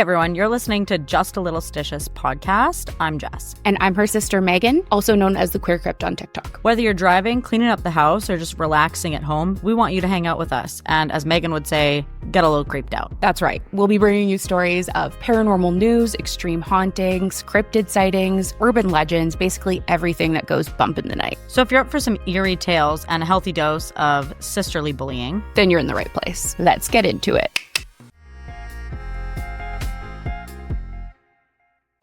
everyone, you're listening to Just a Little Stitious podcast. I'm Jess. And I'm her sister Megan, also known as the Queer Crypt on TikTok. Whether you're driving, cleaning up the house, or just relaxing at home, we want you to hang out with us. And as Megan would say, get a little creeped out. That's right. We'll be bringing you stories of paranormal news, extreme hauntings, cryptid sightings, urban legends, basically everything that goes bump in the night. So if you're up for some eerie tales and a healthy dose of sisterly bullying, then you're in the right place. Let's get into it.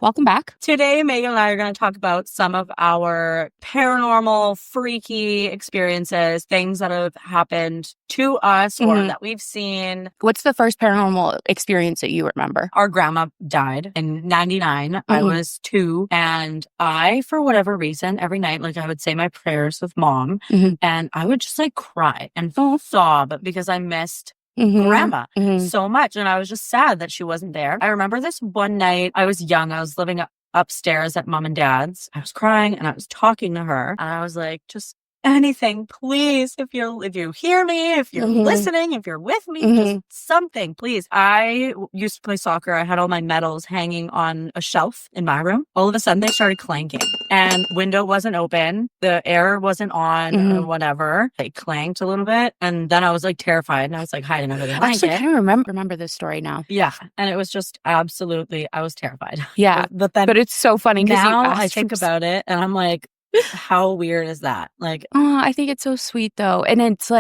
Welcome back. Today, Megan and I are going to talk about some of our paranormal, freaky experiences, things that have happened to us or that we've seen. What's the first paranormal experience that you remember? Our grandma died in 99. I was 2. And I, for whatever reason, every night, I would say my prayers with mom and I would just cry and sob because I missed grandma so much. And I was just sad that she wasn't there. I remember this one night, I was young. I was living upstairs at mom and dad's. I was crying and I was talking to her. And I was like, just anything, please. If you hear me, if you're listening, if you're with me, just something, please. I used to play soccer. I had all my medals hanging on a shelf in my room. All of a sudden, they started clanking. And window wasn't open. The air wasn't on or whatever. They clanked a little bit. And then I was terrified. And I was hiding under the blanket. Actually, I kind of remember this story now. Yeah. And it was just absolutely, I was terrified. Yeah. But it's so funny because now I think about it and I'm like, how weird is that? I think it's so sweet though. And it's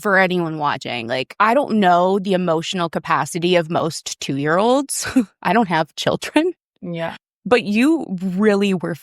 for anyone watching, I don't know the emotional capacity of most 2-year-olds. I don't have children. Yeah. But you really were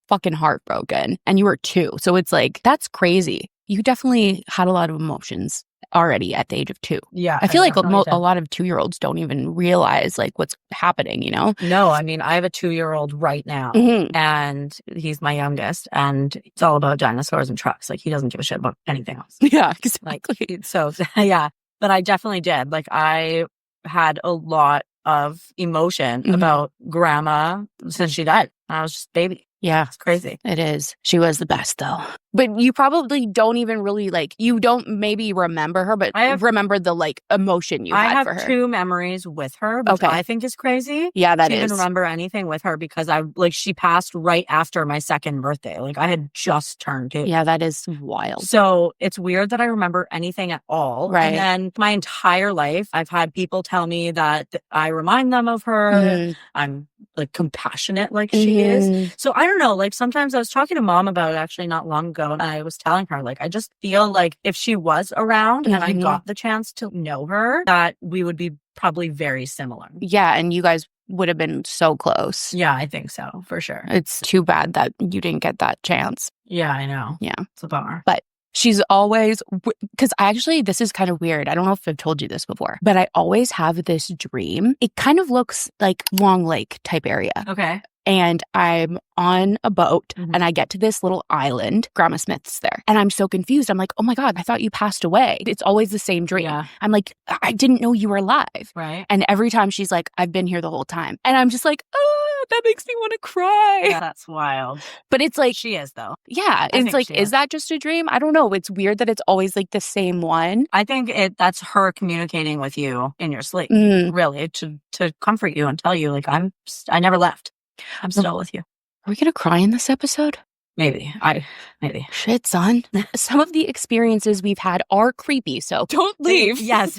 fucking heartbroken and you were 2. So it's that's crazy. You definitely had a lot of emotions already at the age of 2. Yeah. I feel a lot of 2-year-olds don't even realize what's happening, No, I mean, I have a 2-year-old right now and he's my youngest and it's all about dinosaurs and trucks. He doesn't give a shit about anything else. Yeah, exactly. So yeah, but I definitely did. I had a lot of emotion about grandma since she died. I was just a baby. Yeah. It's crazy. It is. She was the best though. But you probably don't even really you don't maybe remember her, but remember the emotion you had for her. I have 2 mememories with her, which I think is crazy. Yeah, that is. I didn't remember anything with her because she passed right after my 2nd birthday. I had just turned 2. Yeah, that is wild. So it's weird that I remember anything at all. Right. And then my entire life, I've had people tell me that I remind them of her. I'm compassionate she is. So I don't know, sometimes I was talking to mom about it actually not long ago and I was telling her I just feel if she was around and I got the chance to know her, that we would be probably very similar. Yeah, and you guys would have been so close. Yeah, I think so, for sure. It's too bad that you didn't get that chance. Yeah, I know. Yeah. It's a bummer. But she's always, because actually this is kind of weird. I don't know if I've told you this before, but I always have this dream. It kind of looks like Long Lake type area. Okay. And I'm on a boat and I get to this little island. Grandma Smith's there. And I'm so confused. I'm like, oh my God, I thought you passed away. It's always the same dream. Yeah. I'm like, I didn't know you were alive. Right. And every time she's like, I've been here the whole time. And I'm just like, oh, that makes me want to cry. Yeah, that's wild. But it's she is though. Yeah. It's is that just a dream? I don't know. It's weird that it's always the same one. I think that's her communicating with you in your sleep, really, to comfort you and tell you I never left. I'm still with you. Are we going to cry in this episode? Maybe. Maybe. Shit, son. Some of the experiences we've had are creepy, so don't leave. Yes.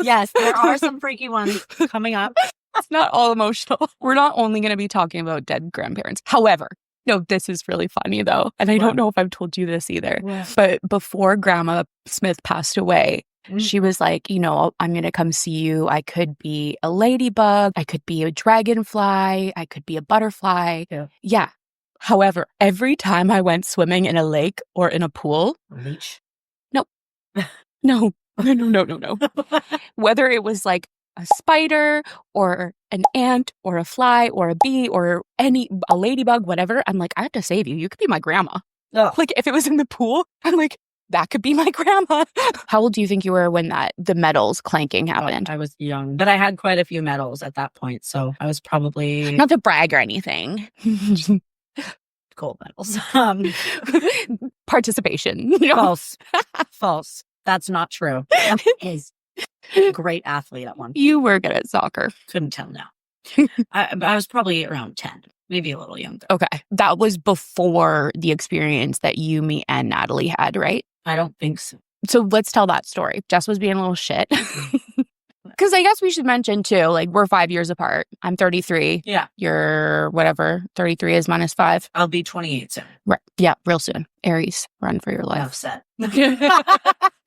Yes, there are some freaky ones coming up. It's not all emotional. We're not only going to be talking about dead grandparents. However, no, this is really funny though. And I don't know if I've told you this either. Yeah. But before Grandma Smith passed away, she was like, I'm going to come see you. I could be a ladybug. I could be a dragonfly. I could be a butterfly. Yeah. However, every time I went swimming in a lake or in a pool. Leech? No. No. Whether it was a spider or an ant or a fly or a bee or a ladybug, whatever, I'm like, I have to save you. You could be my grandma. Oh. If it was in the pool, I'm like, that could be my grandma. How old do you think you were when the medals clanking happened? I was young, but I had quite a few medals at that point. So I was probably... Not to brag or anything. Gold medals. Participation. False. That's not true. He's a great athlete at one. You were good at soccer. Couldn't tell now. I was probably around 10, maybe a little younger. Okay. That was before the experience that you, me, and Natalie had, right? I don't think so. So let's tell that story. Jess was being a little shit. Because I guess we should mention too, like, we're 5 years apart. I'm 33. Yeah. You're whatever. 33 is minus 5. I'll be 28 soon. Right. Yeah, real soon. Aries, run for your life. Enough said.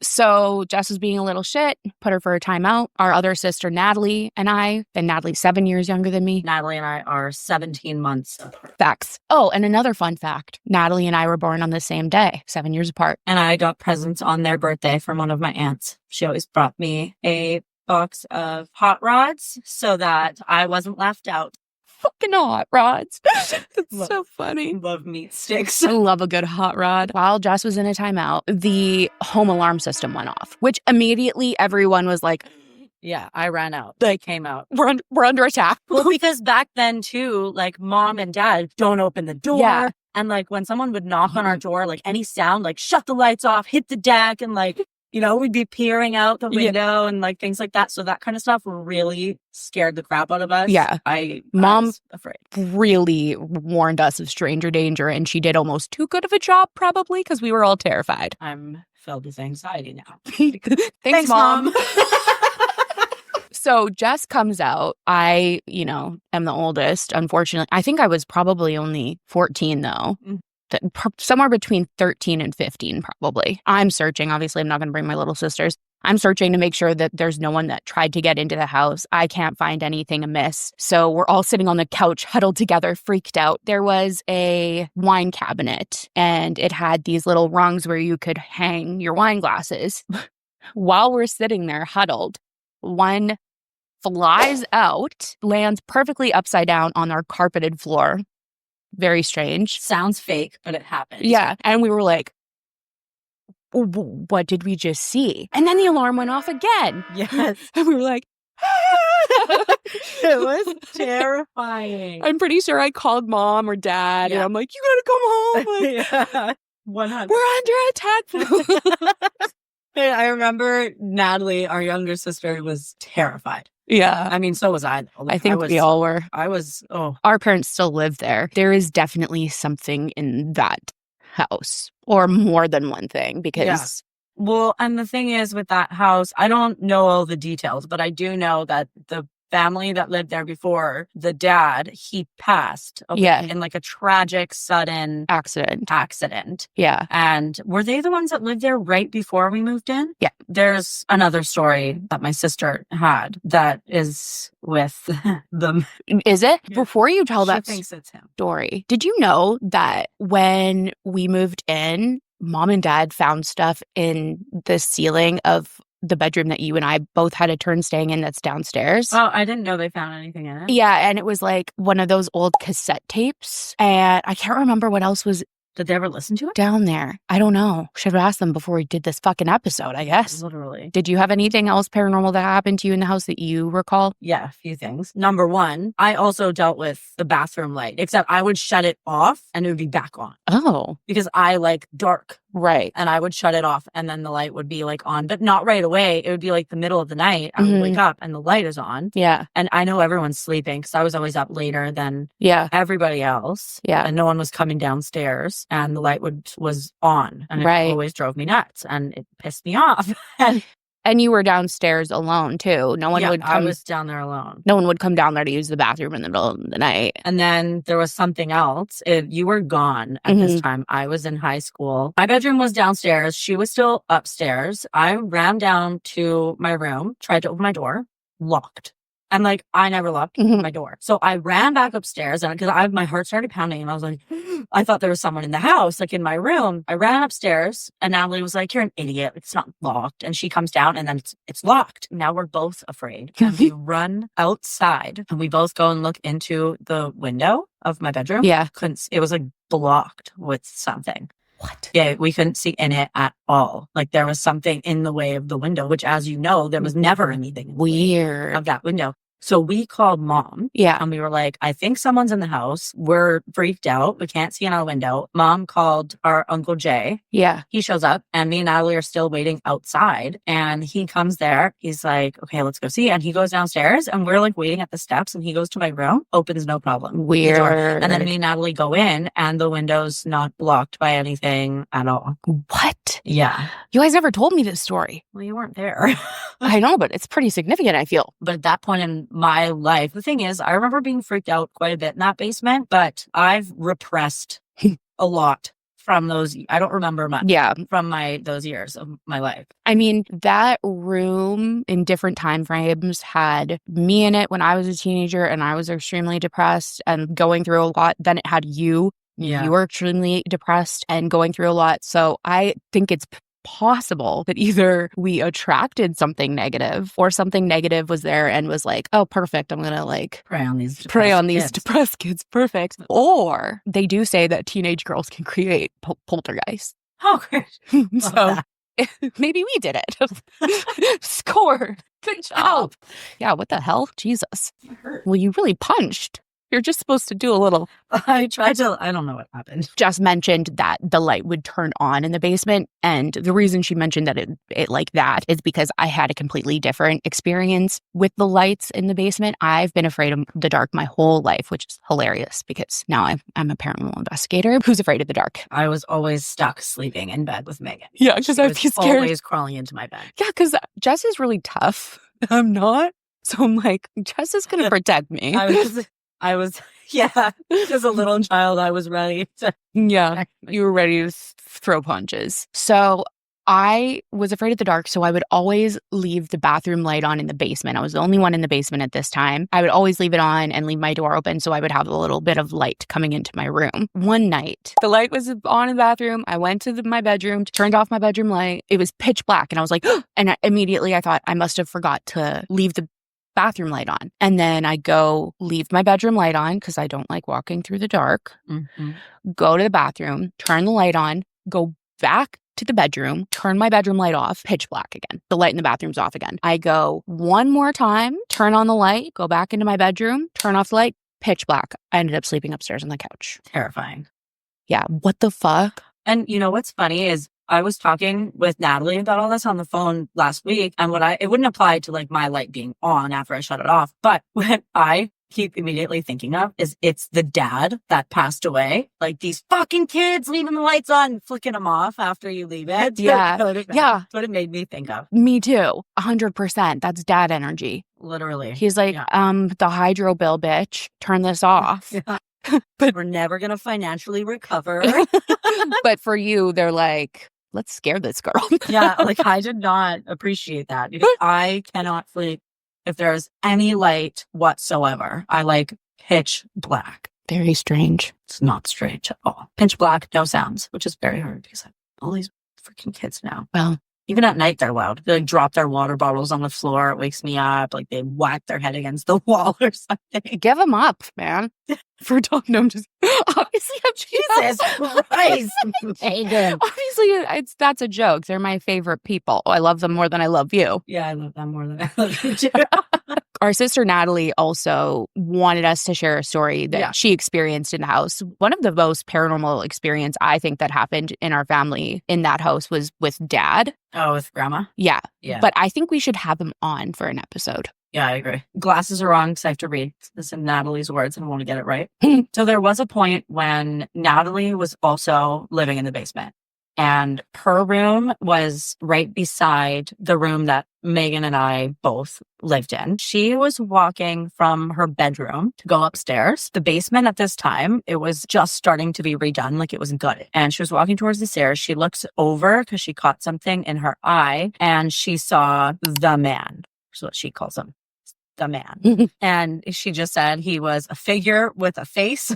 So Jess was being a little shit, put her for a timeout. Our other sister, Natalie, and Natalie's 7 years younger than me. Natalie and I are 17 months apart. Facts. Oh, and another fun fact. Natalie and I were born on the same day, 7 years apart. And I got presents on their birthday from one of my aunts. She always brought me a box of hot rods so that I wasn't left out. Fucking hot rods. It's so funny. Love meat sticks. I love a good hot rod. While Jess was in a timeout, the home alarm system went off, which immediately everyone was like, yeah, I ran out. They came out. We're under attack. Well, because back then too, like mom and dad don't open the door. Yeah. And like when someone would knock on our door, like any sound, like shut the lights off, hit the deck, and like, you know, we'd be peering out the window and like things like that. So that kind of stuff really scared the crap out of us. Yeah. Mom was afraid. Really warned us of stranger danger, and she did almost too good of a job probably because we were all terrified. I'm filled with anxiety now. Thanks, Mom. So Jess comes out. I, am the oldest, unfortunately. I think I was probably only 14 though. Somewhere between 13 and 15, probably. I'm searching. Obviously, I'm not going to bring my little sisters. I'm searching to make sure that there's no one that tried to get into the house. I can't find anything amiss. So we're all sitting on the couch, huddled together, freaked out. There was a wine cabinet, and it had these little rungs where you could hang your wine glasses. While we're sitting there huddled, one flies out, lands perfectly upside down on our carpeted floor. Very strange. Sounds fake, but it happened. Yeah. And we were like, what did we just see? And then the alarm went off again. Yes. And we were like, it was terrifying. I'm pretty sure I called mom or dad, and I'm like, you gotta come home. Like, yeah. 100. We're under attack. I remember Natalie, our younger sister, was terrified. Yeah. I mean, so was I. I think we all were. Our parents still live there. There is definitely something in that house, or more than one thing, because... Yeah. Well, and the thing is with that house, I don't know all the details, but I do know that the family that lived there before, the dad, he passed in like a tragic, sudden accident. Yeah. And were they the ones that lived there right before we moved in? Yeah. There's another story that my sister had that is with them. Is it? Yeah. Before you tell that thinks it's him. Story, did you know that when we moved in, mom and dad found stuff in the ceiling of the bedroom that you and I both had a turn staying in that's downstairs? Oh, I didn't know they found anything in it. Yeah, and it was like one of those old cassette tapes. And I can't remember what else was... Did they ever listen to it? Down there. I don't know. Should have asked them before we did this fucking episode, I guess. Literally. Did you have anything else paranormal that happened to you in the house that you recall? Yeah, a few things. Number one, I also dealt with the bathroom light, except I would shut it off and it would be back on. Oh. Because I like dark. Right. And I would shut it off and then the light would be like on, but not right away. It would be like the middle of the night. I would wake up and the light is on. Yeah. And I know everyone's sleeping because I was always up later than everybody else. Yeah. And no one was coming downstairs and the light was on. And it always drove me nuts and it pissed me off. And you were downstairs alone too. No one would come. I was down there alone. No one would come down there to use the bathroom in the middle of the night. And then there was something else. You were gone at this time. I was in high school. My bedroom was downstairs. She was still upstairs. I ran down to my room, tried to open my door, locked. And like, I never locked my door. So I ran back upstairs and because my heart started pounding and I was like, I thought there was someone in the house, like in my room. I ran upstairs and Natalie was like, you're an idiot. It's not locked. And she comes down and then it's locked. Now we're both afraid. And we run outside and we both go and look into the window of my bedroom. Yeah. It was like blocked with something. What? Yeah, we couldn't see in it at all. Like there was something in the way of the window, which as you know, there was never anything weird of that window. So we called mom. Yeah. And we were like, I think someone's in the house. We're freaked out. We can't see in our window. Mom called our Uncle Jay. Yeah. He shows up and me and Natalie are still waiting outside. And he comes there. He's like, okay, let's go see. And he goes downstairs and we're like waiting at the steps. And he goes to my room, opens no problem. Weird. And then me and Natalie go in and the window's not blocked by anything at all. What? Yeah. You guys never told me this story. Well, you weren't there. I know, but it's pretty significant, I feel. But at that point in my life, the thing is, I remember being freaked out quite a bit in that basement, but I've repressed a lot from those. I don't remember much from those years of my life. I mean, that room in different time frames had me in it when I was a teenager and I was extremely depressed and going through a lot. Then it had you. Yeah. You were extremely depressed and going through a lot. So I think it's possible that either we attracted something negative or something negative was there and was like, oh, perfect. I'm going to like prey on these depressed kids. Perfect. Or they do say that teenage girls can create poltergeists. Oh, great. So maybe we did it. Score. Good job. Yeah. What the hell? Jesus. Well, you really punched. You're just supposed to do a little. I don't know what happened. Jess mentioned that the light would turn on in the basement. And the reason she mentioned that it like that is because I had a completely different experience with the lights in the basement. I've been afraid of the dark my whole life, which is hilarious because now I'm a paranormal investigator who's afraid of the dark. I was always stuck sleeping in bed with Megan. Yeah, because I'd be scared. Always crawling into my bed. Yeah, because Jess is really tough. I'm not. So I'm like, Jess is going to protect me. I was, as a little child, I was ready to. Yeah, you were ready to throw punches. So I was afraid of the dark, so I would always leave the bathroom light on in the basement. I was the only one in the basement at this time. I would always leave it on and leave my door open so I would have a little bit of light coming into my room. One night, the light was on in the bathroom. I went to my bedroom, turned off my bedroom light. It was pitch black, and I was like, and immediately I thought I must have forgot to leave the bathroom light on. And then I go leave my bedroom light on because I don't like walking through the dark. Mm-hmm. Go to the bathroom, turn the light on, go back to the bedroom, turn my bedroom light off, pitch black again. The light in the bathroom's off again. I go one more time, turn on the light, go back into my bedroom, turn off the light, pitch black. I ended up sleeping upstairs on the couch. Terrifying. Yeah. What the fuck? And you know what's funny is I was talking with Natalie about all this on the phone last week, and it wouldn't apply to like my light being on after I shut it off. But what I keep immediately thinking of is it's the dad that passed away. Like these fucking kids leaving the lights on, flicking them off after you leave it. Yeah. That's what it made me think of. Me too. 100%. That's dad energy. Literally. He's like, the hydro bill, bitch, turn this off. Yeah. But we're never going to financially recover. But for you, they're like, let's scare this girl. Yeah, like I did not appreciate that because I cannot sleep if there's any light whatsoever. I like pitch black. Very strange. It's not strange at all. Pitch black, no sounds, which is very hard because I have all these freaking kids now. Well, even at night, they're loud. They like drop their water bottles on the floor. It wakes me up. Like they whack their head against the wall or something. Give them up, man. For talking, no, I'm just obviously I'm Jesus Christ, Megan. Obviously, that's a joke. They're my favorite people. I love them more than I love you. Yeah, I love them more than I love you too. Our sister Natalie also wanted us to share a story that she experienced in the house. One of the most paranormal experience I think that happened in our family in that house was with Dad. Oh, with Grandma? Yeah. Yeah. But I think we should have him on for an episode. Yeah, I agree. Glasses are wrong because I have to read this in Natalie's words and I want to get it right. So there was a point when Natalie was also living in the basement. And her room was right beside the room that Megan and I both lived in. She was walking from her bedroom to go upstairs. The basement at this time, it was just starting to be redone, like it was gutted. And she was walking towards the stairs. She looks over because she caught something in her eye and she saw the man. That's what she calls him, the man. And she just said he was a figure with a face.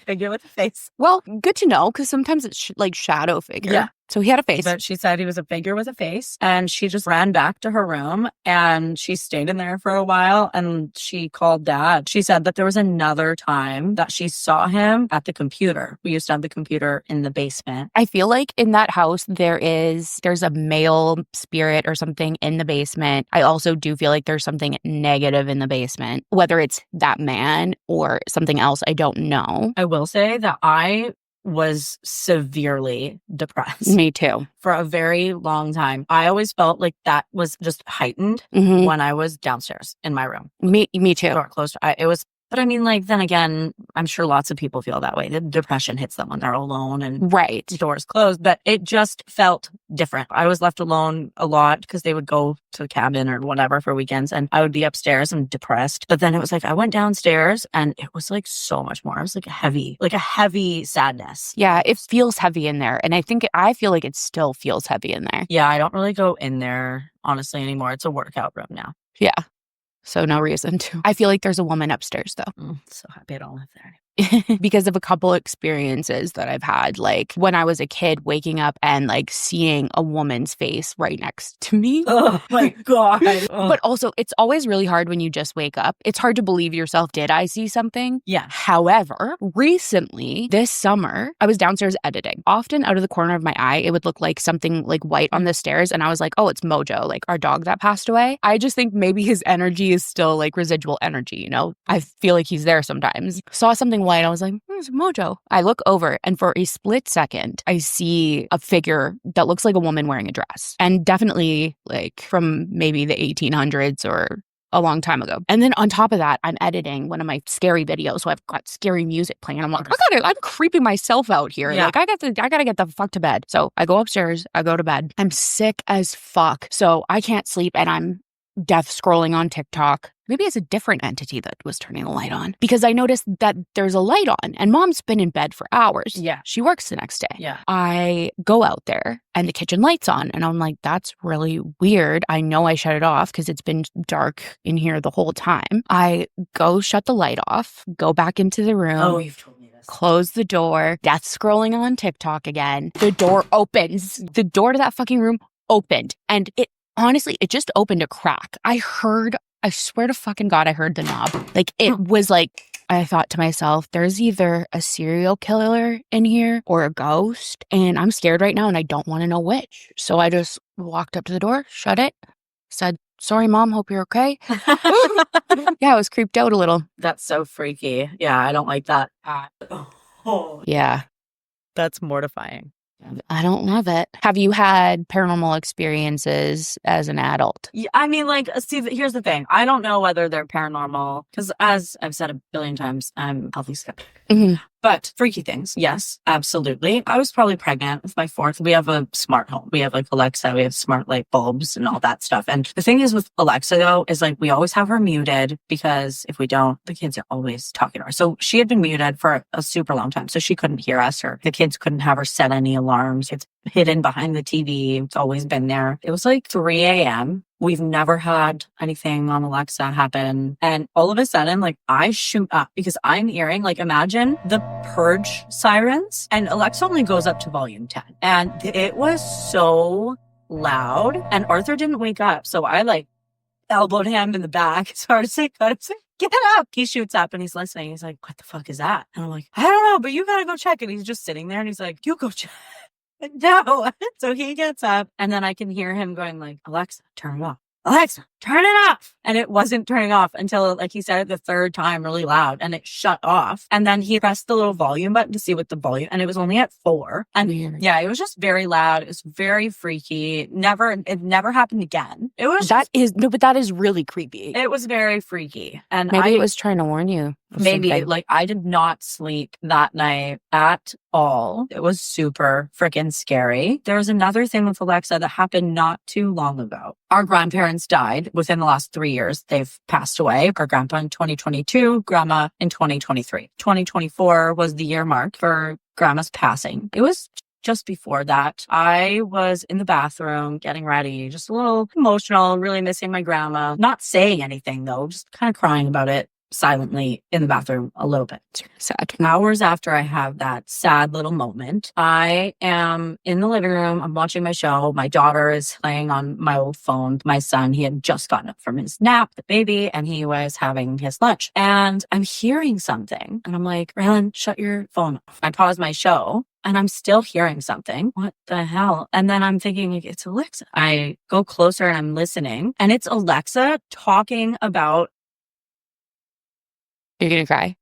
Figure with a face. Well, good to know because sometimes it's like shadow figure. Yeah. So he had a face. But she said he was a figure with a face, and she just ran back to her room and she stayed in there for a while, and she called Dad. She said that there was another time that she saw him at the computer. We used to have the computer in the basement. I feel like in that house, there's a male spirit or something in the basement. I also do feel like there's something negative in the basement, whether it's that man or something else. I don't know. I will say that I was severely depressed. Me too. For a very long time. I always felt like that was just heightened when I was downstairs in my room. Me too. Door closed. It was, but I mean, like, then again, I'm sure lots of people feel that way. The depression hits them when they're alone and right. Doors closed, but it just felt different. I was left alone a lot because they would go to the cabin or whatever for weekends, and I would be upstairs and depressed. But then it was like I went downstairs and it was like so much more. It was like a heavy sadness. Yeah, it feels heavy in there. And I feel like it still feels heavy in there. Yeah, I don't really go in there honestly anymore. It's a workout room now. Yeah. So no reason to. I feel like there's a woman upstairs though. So happy I don't live there. Because of a couple experiences that I've had, like when I was a kid, waking up and like seeing a woman's face right next to me. Oh my God. But also, it's always really hard when you just wake up. It's hard to believe yourself. Did I see something? Yeah. However, recently, this summer, I was downstairs editing. Often out of the corner of my eye, it would look like something like white on the stairs. And I was like, oh, it's Mojo, like our dog that passed away. I just think maybe his energy is still like residual energy, you know? I feel like he's there sometimes. Saw something white. I was like, it's Mojo. I look over and for a split second, I see a figure that looks like a woman wearing a dress, and definitely like from maybe the 1800s or a long time ago. And then on top of that, I'm editing one of my scary videos. So I've got scary music playing. I'm like, I'm creeping myself out here. Yeah. Like I gotta get the fuck to bed. So I go upstairs, I go to bed. I'm sick as fuck. So I can't sleep and I'm death scrolling on TikTok. Maybe it's a different entity that was turning the light on, because I noticed that there's a light on and Mom's been in bed for hours. Yeah. She works the next day. Yeah. I go out there and the kitchen light's on and I'm like, that's really weird. I know I shut it off because it's been dark in here the whole time. I go shut the light off, go back into the room. Oh, you've told me this. Close the door, death scrolling on TikTok again. The door opens. The door to that fucking room opened. And it honestly, it just opened a crack. I swear to fucking God, I heard the knob. Like, it was like, I thought to myself, there's either a serial killer in here or a ghost. And I'm scared right now and I don't want to know which. So I just walked up to the door, shut it, said, sorry, Mom, hope you're okay. Yeah, I was creeped out a little. That's so freaky. Yeah, I don't like that. Yeah. That's mortifying. I don't love it. Have you had paranormal experiences as an adult? Yeah, I mean, like, see, here's the thing. I don't know whether they're paranormal because, as I've said a billion times, I'm healthy skeptic. Mm-hmm. But freaky things, yes, absolutely. I was probably pregnant with my fourth. We have a smart home. We have like Alexa. We have smart light bulbs and all that stuff. And the thing is with Alexa, though, is like we always have her muted because if we don't, the kids are always talking to her. So she had been muted for a super long time. So she couldn't hear us, or the kids couldn't have her set any alarms. It's hidden behind the TV. It's always been there. It was like 3 a.m. We've never had anything on Alexa happen. And all of a sudden, like, I shoot up because I'm hearing, like, imagine the Purge sirens. And Alexa only goes up to volume 10. And it was so loud. And Arthur didn't wake up. So I, like, elbowed him in the back as hard as I could. I was like, get up. He shoots up and he's listening. He's like, what the fuck is that? And I'm like, I don't know, but you gotta go check. And he's just sitting there and he's like, you go check. No. So he gets up and then I can hear him going like, Alexa, turn it off. Alexa, turn it off. And it wasn't turning off until, like, he said it the third time really loud and it shut off. And then he pressed the little volume button to see what the volume, and it was only at 4. And yeah, it was just very loud. It was very freaky. It never happened again. It was but that is really creepy. It was very freaky. And maybe it was trying to warn you. Maybe like I did not sleep that night at all. It was super freaking scary. There was another thing with Alexa that happened not too long ago. Our grandparents died within the last 3 years. They've passed away. Our grandpa in 2022, grandma in 2023. 2024 was the year mark for grandma's passing. It was just before that. I was in the bathroom getting ready, just a little emotional, really missing my grandma. Not saying anything though, just kind of crying about it. silently in the bathroom a little bit. Sad. Hours after I have that sad little moment, I am in the living room. I'm watching my show. My daughter is playing on my old phone. My son, he had just gotten up from his nap, the baby, and he was having his lunch. And I'm hearing something. And I'm like, Raylan, shut your phone off. I pause my show. And I'm still hearing something. What the hell? And then I'm thinking, like, it's Alexa. I go closer and I'm listening. And it's Alexa talking about... You're going to cry?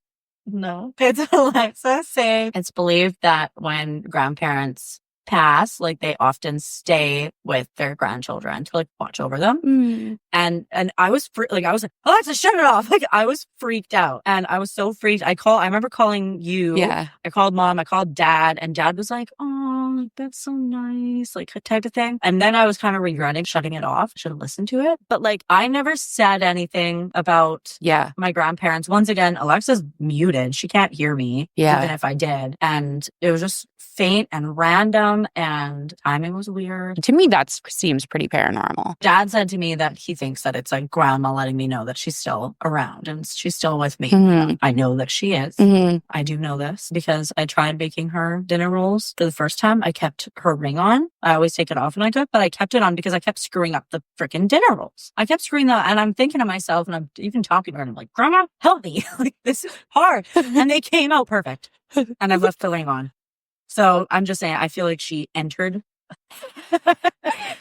No. It's Alexa saying it's believed that when grandparents pass, like, they often stay with their grandchildren to, like, watch over them. And I was I was like, Alexa, shut it off. Like, I was freaked out. And I was so freaked. I remember calling you. Yeah. I called mom. I called dad. And dad was like, oh, like, that's so nice. Like, type of thing. And then I was kind of regretting shutting it off. Should have listened to it. But, like, I never said anything about my grandparents. Once again, Alexa's muted. She can't hear me. Even if I did. And it was just faint and random, and timing was weird. To me, that seems pretty paranormal. Dad said to me that he thinks that it's like grandma letting me know that she's still around and she's still with me. I know that she is. I do know this because I tried baking her dinner rolls for the first time. I kept her ring on. I always take it off when I cook, but I kept it on because I kept screwing up the freaking dinner rolls. I kept screwing that, and I'm thinking to myself, and I'm even talking to her, and I'm like, Grandma, help me. Like, this is hard. And they came out perfect. And I've left the ring on. So I'm just saying, I feel like she entered.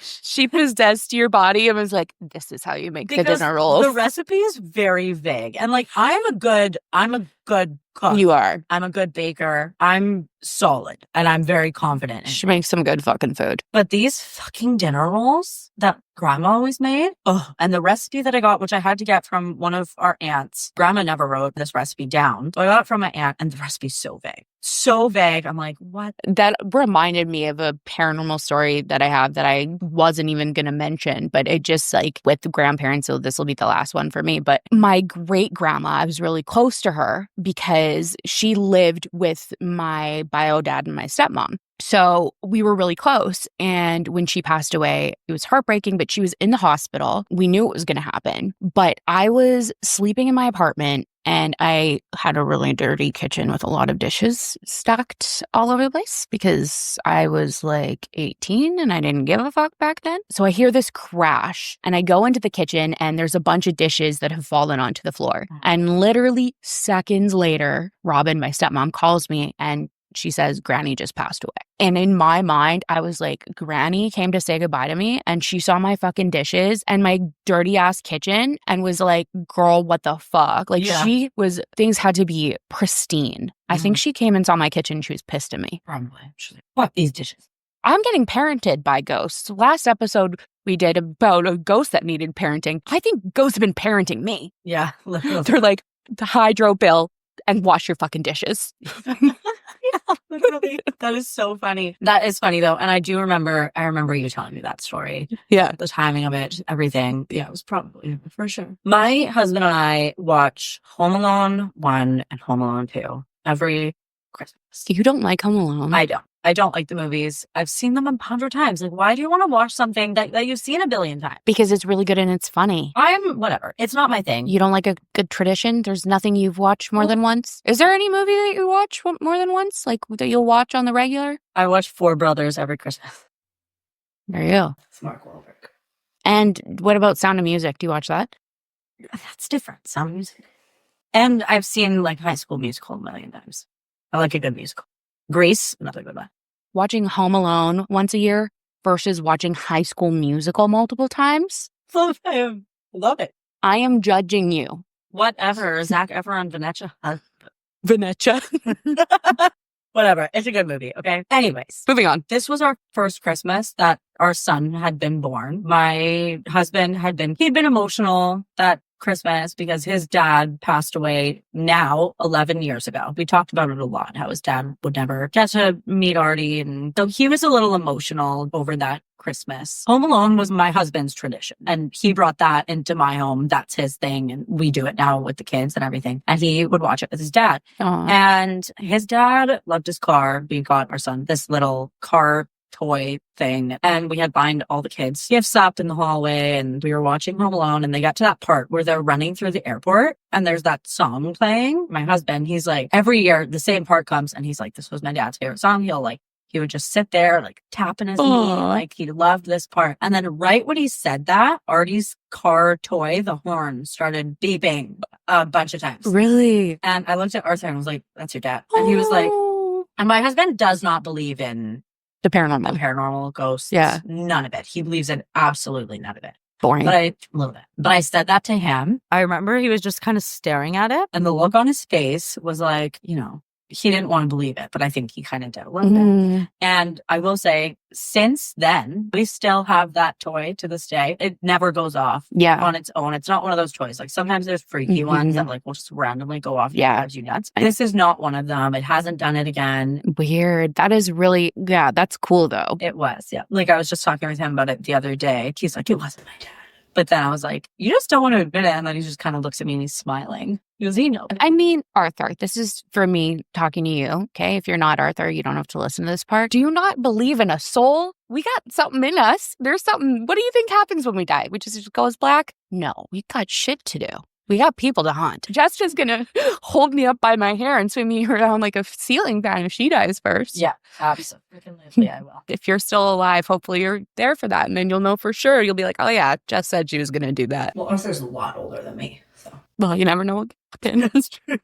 She possessed your body and was like, this is how you make the dinner rolls. The recipe is very vague. And like, I'm a good cook. You are. I'm a good baker. I'm solid. And I'm very confident. She makes some good fucking food. But these fucking dinner rolls that grandma always made, and the recipe that I got, which I had to get from one of our aunts. Grandma never wrote this recipe down. So I got it from my aunt, and the recipe's so vague. So vague. I'm like, what? That reminded me of a paranormal story that I have that I wasn't even going to mention, but it just like with the grandparents, so this will be the last one for me. But my great grandma, I was really close to her because she lived with my bio dad and my stepmom. So we were really close. And when she passed away, it was heartbreaking, but she was in the hospital. We knew it was going to happen. But I was sleeping in my apartment and I had a really dirty kitchen with a lot of dishes stacked all over the place because I was like 18 and I didn't give a fuck back then. So I hear this crash and I go into the kitchen and there's a bunch of dishes that have fallen onto the floor. And literally seconds later, Robin, my stepmom, calls me and she says, Granny just passed away. And in my mind, I was like, Granny came to say goodbye to me and she saw my fucking dishes and my dirty ass kitchen and was like, girl, what the fuck? Like things had to be pristine. I think she came and saw my kitchen and she was pissed at me. Probably. She's like, what, these dishes? I'm getting parented by ghosts. Last episode we did about a ghost that needed parenting. I think ghosts have been parenting me. Yeah. Literally. They're like, the hydro bill and wash your fucking dishes. Yeah, literally. That is so funny. That is funny though. And I remember you telling me that story. Yeah. The timing of it, everything. Yeah, it was probably for sure. My husband and I watch Home Alone 1 and Home Alone 2 every Christmas. You don't like Home Alone? I don't like the movies. I've seen them 100 times. Like, why do you want to watch something that you've seen 1 billion times? Because it's really good and it's funny. Whatever. It's not my thing. You don't like a good tradition? There's nothing you've watched more than once? Is there any movie that you watch more than once? Like, that you'll watch on the regular? I watch Four Brothers every Christmas. There you go. Smart Wahlberg. And what about Sound of Music? Do you watch that? That's different. Sound of Music. And I've seen, like, High School Musical 1 million times. I like a good musical. Grease, another good one. Watching Home Alone once a year versus watching High School Musical multiple times? Love him. Love it. I am judging you. Whatever. Zac Efron, Vanessa. Vanessa. Whatever. It's a good movie, okay? Anyways. Moving on. This was our first Christmas that our son had been born. My husband he'd been emotional that Christmas because his dad passed away now 11 years ago. We talked about it a lot, how his dad would never get to meet Artie. And so he was a little emotional over that Christmas. Home Alone was my husband's tradition and he brought that into my home. That's his thing. And we do it now with the kids and everything. And he would watch it with his dad. Aww. And his dad loved his car. We got our son this little car toy thing, and we had lined all the kids' gifts up in the hallway, and we were watching Home Alone, and they got to that part where they're running through the airport, and there's that song playing. My husband, he's like, every year the same part comes, and he's like, this was my dad's favorite song. He would just sit there, like, tapping his knee, like, he loved this part. And then right when he said that, Artie's car toy, the horn, started beeping a bunch of times. Really? And I looked at Arthur and was like, that's your dad. And he was like, and my husband does not believe in the paranormal ghosts. Yeah. None of it. He believes in absolutely none of it. Boring. A little bit. But I said that to him. I remember he was just kind of staring at it, and the look on his face was like, he didn't want to believe it, but I think he kind of did a little bit. And I will say, since then, we still have that toy to this day. It never goes off on its own. It's not one of those toys. Like, sometimes there's freaky ones that, like, will just randomly go off and drives you nuts. This is not one of them. It hasn't done it again. Weird. That is really, that's cool, though. It was, Like, I was just talking with him about it the other day. He's like, it wasn't my dad. But then I was like, you just don't want to admit it. And then he just kind of looks at me and he's smiling. He goes, he knows. I mean, Arthur, this is for me talking to you, okay? If you're not Arthur, you don't have to listen to this part. Do you not believe in a soul? We got something in us. There's something. What do you think happens when we die? We just goes black? No, we got shit to do. We got people to haunt. Jessica's gonna hold me up by my hair and swing me around like a ceiling fan if she dies first. Yeah, absolutely, I will. If you're still alive, hopefully you're there for that. And then you'll know for sure. You'll be like, oh yeah, Jess said she was gonna do that. Well, Arthur's a lot older than me, so. Well, you never know what can happen. That's true.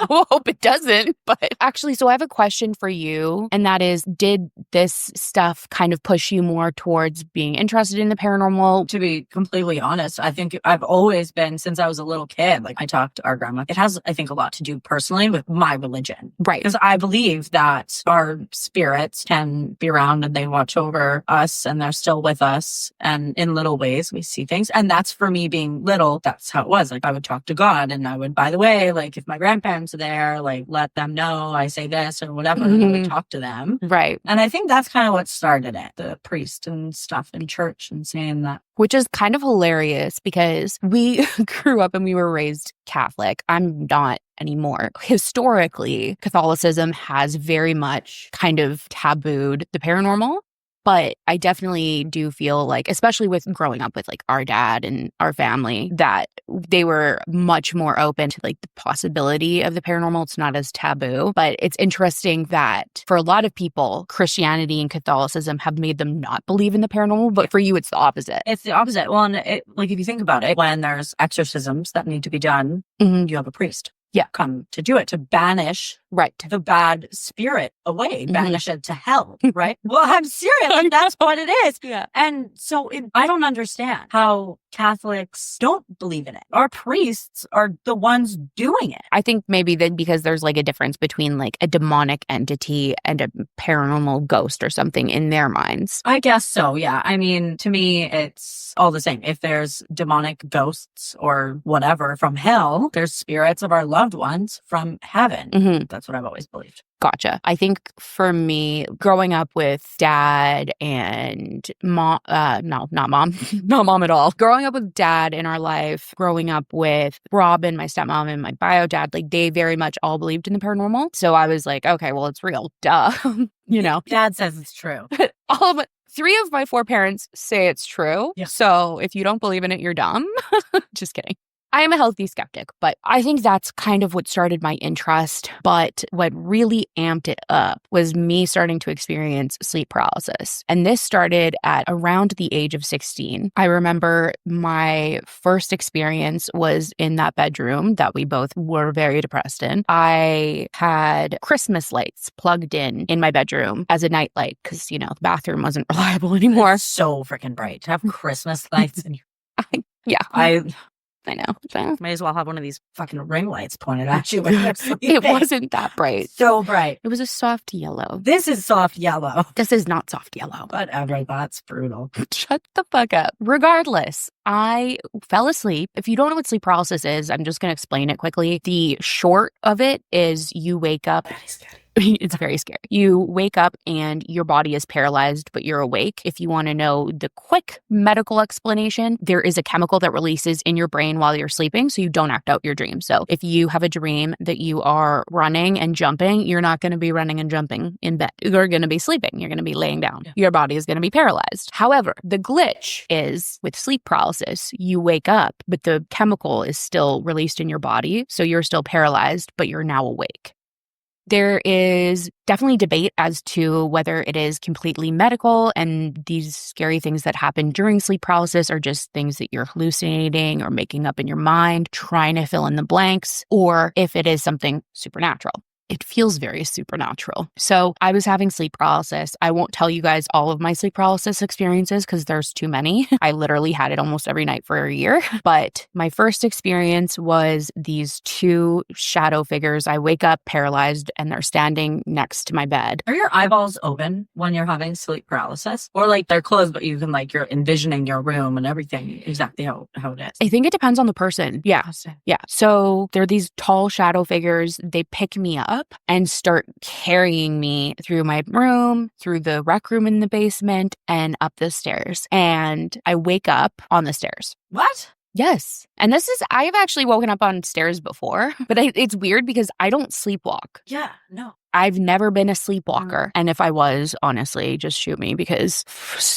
We'll hope it doesn't. But actually, so I have a question for you. And that is, did this stuff kind of push you more towards being interested in the paranormal? To be completely honest, I think I've always been, since I was a little kid, like, I talked to our grandma. It has, I think, a lot to do personally with my religion. Right. Because I believe that our spirits can be around and they watch over us and they're still with us. And in little ways, we see things. And that's for me being little. That's how it was. Like, I would talk to God and I would, by the way, like, if my grandparents are there, like, let them know I say this or whatever. And I would talk to them. Right. And I think that's kind of what started it. The priest and stuff in church and saying that. Which is kind of hilarious because we grew up and we were raised Catholic. I'm not anymore. Historically, Catholicism has very much kind of tabooed the paranormal. But I definitely do feel like, especially with growing up with like our dad and our family, that they were much more open to like the possibility of the paranormal. It's not as taboo. But it's interesting that for a lot of people, Christianity and Catholicism have made them not believe in the paranormal. But for you, it's the opposite. It's the opposite. Well, and like, if you think about it, when there's exorcisms that need to be done, you have a priest. Come to do it, to banish the bad spirit away, banish it to hell, right? Well, I'm serious. Like, that's what it is. And so I don't understand how Catholics don't believe in it. Our priests are the ones doing it. I think maybe that because there's like a difference between like a demonic entity and a paranormal ghost or something in their minds. I guess so, yeah. I mean, to me, it's all the same. If there's demonic ghosts or whatever from hell, there's spirits of our loved ones from heaven. That's what I've always believed. Gotcha. I think for me, growing up with dad and mom, not mom, not mom at all. Growing up with dad in our life, growing up with Robin, my stepmom, and my bio dad, like, they very much all believed in the paranormal. So I was like, okay, well, it's real. Duh. You know? Dad says it's true. All of it. 3 of my 4 parents say it's true. Yeah. So if you don't believe in it, you're dumb. Just kidding. I am a healthy skeptic, but I think that's kind of what started my interest. But what really amped it up was me starting to experience sleep paralysis. And this started at around the age of 16. I remember my first experience was in that bedroom that we both were very depressed in. I had Christmas lights plugged in my bedroom as a nightlight because, you know, the bathroom wasn't reliable anymore. It's so freaking bright to have Christmas lights in your... Yeah. I know. Might as well have one of these fucking ring lights pointed at you. It wasn't that bright. So bright. It was a soft yellow. This is soft yellow. This is not soft yellow. Whatever. That's brutal. Shut the fuck up. Regardless, I fell asleep. If you don't know what sleep paralysis is, I'm just going to explain it quickly. The short of it is you wake up. It's very scary. You wake up and your body is paralyzed, but you're awake. If you want to know the quick medical explanation, there is a chemical that releases in your brain while you're sleeping, so you don't act out your dream. So if you have a dream that you are running and jumping, you're not going to be running and jumping in bed. You're going to be sleeping. You're going to be laying down. Your body is going to be paralyzed. However, the glitch is with sleep paralysis, you wake up, but the chemical is still released in your body. So you're still paralyzed, but you're now awake. There is definitely debate as to whether it is completely medical and these scary things that happen during sleep paralysis are just things that you're hallucinating or making up in your mind, trying to fill in the blanks, or if it is something supernatural. It feels very supernatural. So I was having sleep paralysis. I won't tell you guys all of my sleep paralysis experiences because there's too many. I literally had it almost every night for a year. But my first experience was these two shadow figures. I wake up paralyzed and they're standing next to my bed. Are your eyeballs open when you're having sleep paralysis? Or like they're closed, but you can you're envisioning your room and everything exactly how it is? I think it depends on the person. Yeah. So they're these tall shadow figures. They pick me up and start carrying me through my room, through the rec room in the basement, and up the stairs. And I wake up on the stairs. What? Yes. And I've actually woken up on stairs before, but it's weird because I don't sleepwalk. Yeah, no. I've never been a sleepwalker. And if I was, honestly, just shoot me because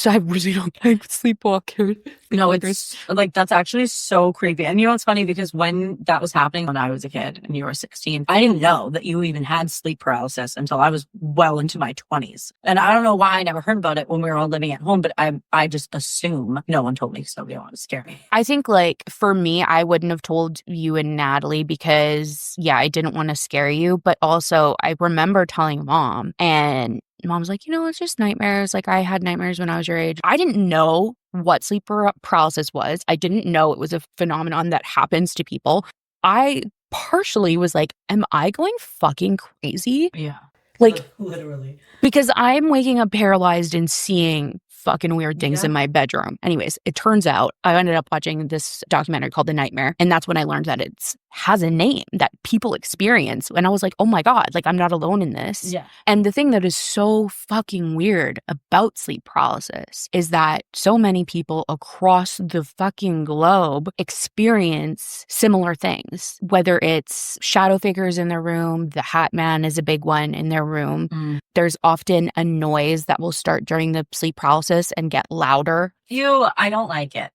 I really don't like sleepwalking. No, it's that's actually so creepy. And you know, it's funny because when that was happening when I was a kid and you were 16, I didn't know that you even had sleep paralysis until I was well into my 20s. And I don't know why I never heard about it when we were all living at home, but I just assume no one told me because nobody wanted to scare me. I think for me, I wouldn't have told you and Natalie because, yeah, I didn't want to scare you. But also I remember telling Mom, and Mom was like, it's just nightmares. I had nightmares when I was your age. I didn't know what sleep paralysis was. I didn't know it was a phenomenon that happens to people. I partially was like, am I going fucking crazy? Yeah. Literally. Because I'm waking up paralyzed and seeing fucking weird things in my bedroom. Anyways, it turns out I ended up watching this documentary called The Nightmare. And that's when I learned that it has a name that people experience. And I was like, oh my God, I'm not alone in this. Yeah. And the thing that is so fucking weird about sleep paralysis is that so many people across the fucking globe experience similar things, whether it's shadow figures in their room, the Hat Man is a big one in their room. There's often a noise that will start during the sleep paralysis and get louder. I don't like it.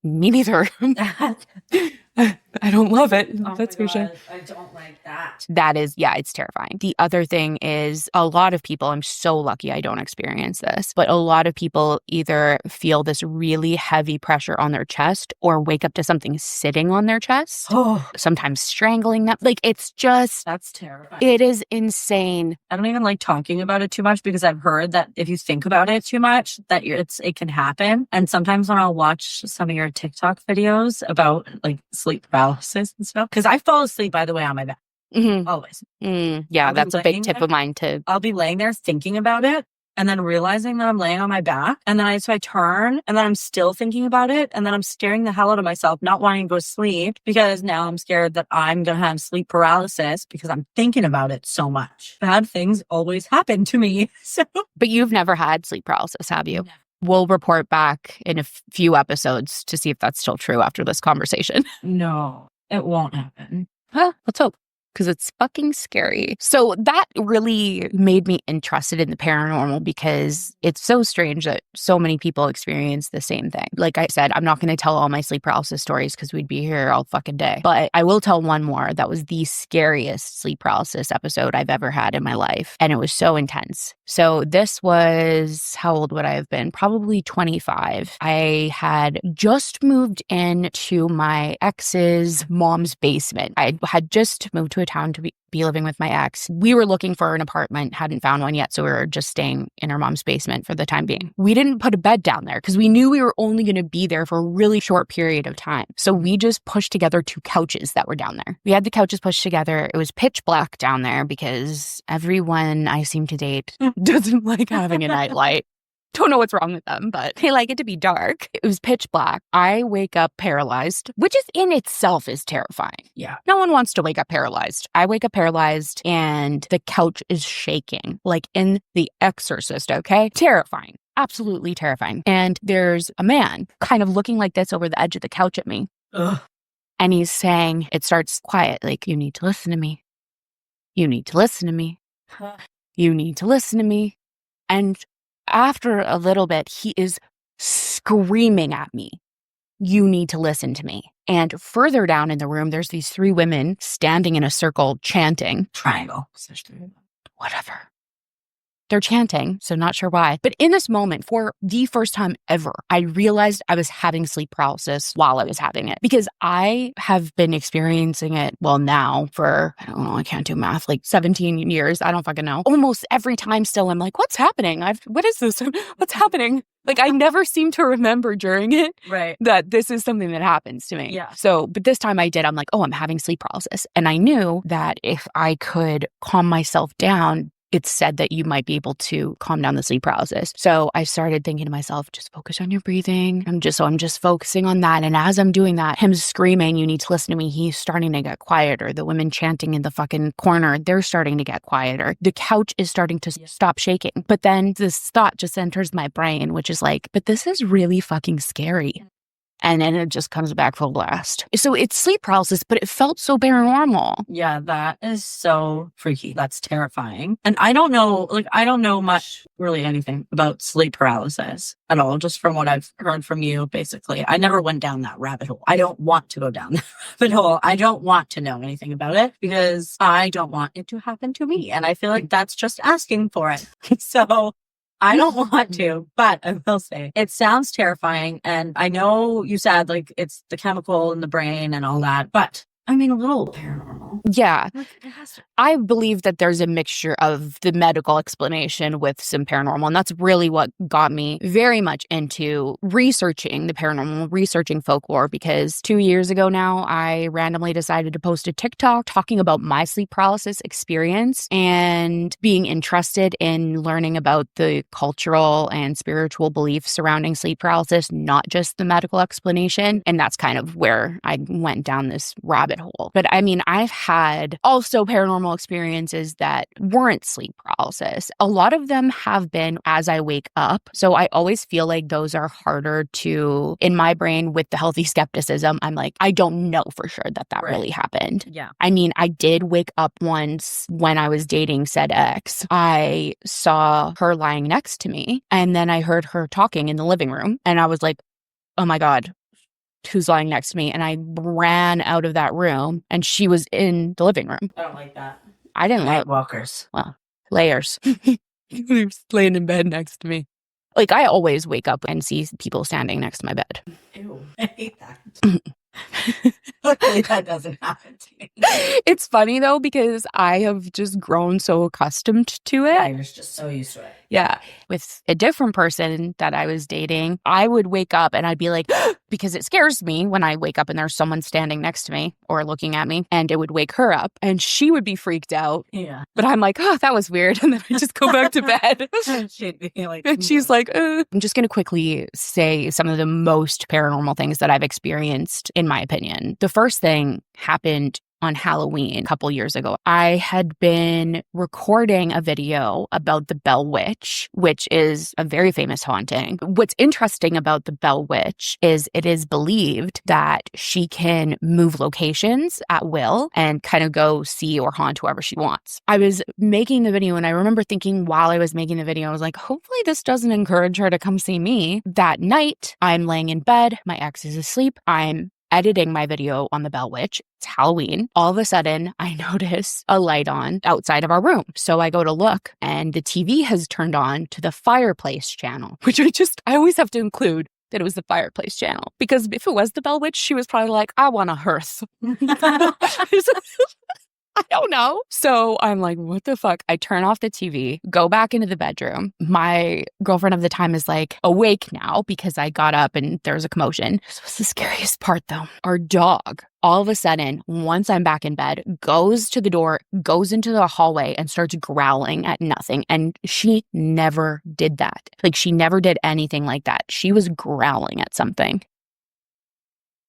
Me neither. I don't love it. That's for sure. I don't like that. That is, it's terrifying. The other thing is a lot of people, I'm so lucky I don't experience this, but a lot of people either feel this really heavy pressure on their chest or wake up to something sitting on their chest, sometimes strangling them. It's just... That's terrifying. It is insane. I don't even like talking about it too much because I've heard that if you think about it too much, that it can happen. And sometimes when I'll watch some of your TikTok videos about sleep paralysis and stuff, because I fall asleep, by the way, on my bed. Mm-hmm. Always. Yeah, that's a big tip of mine too. I'll be laying there thinking about it and then realizing that I'm laying on my back. And then I turn and then I'm still thinking about it. And then I'm scaring the hell out of myself, not wanting to go to sleep because now I'm scared that I'm going to have sleep paralysis because I'm thinking about it so much. Bad things always happen to me. But you've never had sleep paralysis, have you? No. We'll report back in a few episodes to see if that's still true after this conversation. No, it won't happen. Let's hope. Because it's fucking scary. So that really made me interested in the paranormal because it's so strange that so many people experience the same thing. Like I said, I'm not going to tell all my sleep paralysis stories because we'd be here all fucking day. But I will tell one more that was the scariest sleep paralysis episode I've ever had in my life. And it was so intense. So this was, how old would I have been? Probably 25. I had just moved into my ex's mom's basement. I had just moved to a town to be living with my ex. We were looking for an apartment, hadn't found one yet, so we were just staying in her mom's basement for the time being. We didn't put a bed down there because we knew we were only going to be there for a really short period of time. So we just pushed together 2 couches that were down there. We had the couches pushed together. It was pitch black down there because everyone I seem to date doesn't like having a nightlight. Don't know what's wrong with them, but they like it to be dark. It was pitch black. I wake up paralyzed, which is in itself is terrifying. Yeah. No one wants to wake up paralyzed. I wake up paralyzed and the couch is shaking, like in The Exorcist, okay? Terrifying. Absolutely terrifying. And there's a man kind of looking like this over the edge of the couch at me. Ugh. And he's saying, it starts quiet, like, you need to listen to me. You need to listen to me. You need to listen to me. And after a little bit, he is screaming at me, you need to listen to me. And further down in the room, there's these 3 women standing in a circle chanting. Triangle. Whatever. They're chanting, so not sure why. But in this moment, for the first time ever, I realized I was having sleep paralysis while I was having it. Because I have been experiencing it, well, now for, I don't know, I can't do math, like 17 years. I don't fucking know. Almost every time still, I'm like, what's happening? What is this? What's happening? Like, I never seem to remember during it that this is something that happens to me. Yeah. So, but this time I did. I'm like, oh, I'm having sleep paralysis. And I knew that if I could calm myself down, it's said that you might be able to calm down the sleep paralysis. So I started thinking to myself, just focus on your breathing. I'm just focusing on that. And as I'm doing that, him screaming, you need to listen to me, he's starting to get quieter. The women chanting in the fucking corner, they're starting to get quieter. The couch is starting to stop shaking. But then this thought just enters my brain, which is like, but this is really fucking scary. And then it just comes back full blast. So it's sleep paralysis, but it felt so paranormal. Yeah, that is so freaky. That's terrifying. And I don't know much, really anything about sleep paralysis at all, just from what I've heard from you, basically. I never went down that rabbit hole. I don't want to go down that rabbit hole. I don't want to know anything about it because I don't want it to happen to me. And I feel like that's just asking for it. So I don't want to, but I will say it sounds terrifying. And I know you said like it's the chemical in the brain and all that, but I mean, a little paranormal. Yeah. Like, it has to. I believe that there's a mixture of the medical explanation with some paranormal. And that's really what got me very much into researching the paranormal, researching folklore, because 2 years ago now, I randomly decided to post a TikTok talking about my sleep paralysis experience and being interested in learning about the cultural and spiritual beliefs surrounding sleep paralysis, not just the medical explanation. And that's kind of where I went down this rabbit hole. But I mean, I've had also paranormal experiences that weren't sleep paralysis. A lot of them have been as I wake up. So I always feel like those are harder to, in my brain with the healthy skepticism, I'm like, I don't know for sure that really happened. Yeah. I mean, I did wake up once when I was dating said ex. I saw her lying next to me and then I heard her talking in the living room and I was like, oh my God, who's lying next to me? And I ran out of that room and she was in the living room. I don't like that. I didn't like walkers. Well, layers. He was laying in bed next to me. Like, I always wake up and see people standing next to my bed. Ew, I hate that. Luckily, that doesn't happen to me. It's funny, though, because I have just grown so accustomed to it. Yeah, you're just so used to it. Yeah. With a different person that I was dating, I would wake up and I'd be like, because it scares me when I wake up and there's someone standing next to me or looking at me, and it would wake her up and she would be freaked out. Yeah. But I'm like, oh, that was weird. And then I just go back to bed. She'd be like, And she's like, I'm just going to quickly say some of the most paranormal things that I've experienced, in my opinion. The first thing happened on Halloween a couple years ago. I had been recording a video about the Bell Witch, which is a very famous haunting. What's interesting about the Bell Witch is it is believed that she can move locations at will and kind of go see or haunt whoever she wants. I was making the video and I remember thinking while I was making the video, I was like, hopefully this doesn't encourage her to come see me. That night, I'm laying in bed. My ex is asleep. I'm editing my video on the Bell Witch. It's Halloween. All of a sudden, I notice a light on outside of our room. So I go to look and the TV has turned on to the fireplace channel, which I always have to include that it was the fireplace channel. Because if it was the Bell Witch, she was probably like, I want a hearth. I don't know. So I'm like, what the fuck? I turn off the TV, go back into the bedroom. My girlfriend of the time is like awake now because I got up and there was a commotion. This was the scariest part though. Our dog, all of a sudden, once I'm back in bed, goes to the door, goes into the hallway and starts growling at nothing. And she never did that. Like she never did anything like that. She was growling at something.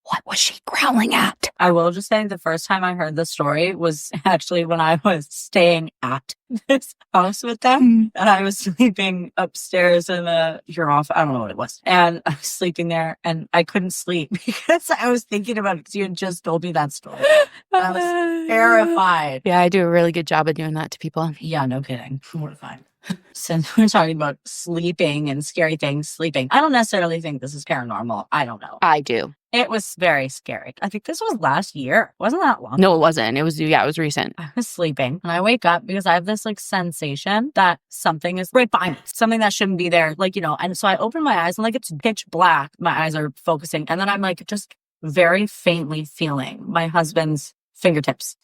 What was she growling at? I will just say the first time I heard the story was actually when I was staying at this house with them. And I was sleeping upstairs in I don't know what it was. And I was sleeping there and I couldn't sleep because I was thinking about it because you had just told me that story. I was terrified. Yeah, I do a really good job of doing that to people. Yeah, no kidding. Mortified. Since we're talking about sleeping and scary things, sleeping, I don't necessarily think this is paranormal. I don't know. I do. It was very scary. I think this was last year. Wasn't that long? No, it wasn't. It was recent. I was sleeping and I wake up because I have this like sensation that something is right behind me, something that shouldn't be there. Like, and so I open my eyes and like it's pitch black. My eyes are focusing. And then I'm like just very faintly feeling my husband's fingertips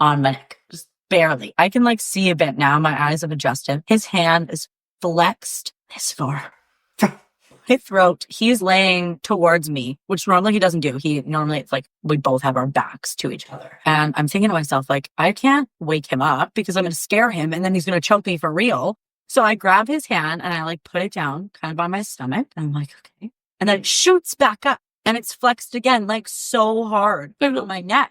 on my neck. Just barely. I can like see a bit now. My eyes have adjusted. His hand is flexed this far from my throat. He's laying towards me, which normally he doesn't do. It's like we both have our backs to each other. And I'm thinking to myself, like, I can't wake him up because I'm going to scare him and then he's going to choke me for real. So I grab his hand and I like put it down kind of on my stomach. And I'm like, okay. And then it shoots back up. And it's flexed again, like so hard on my neck.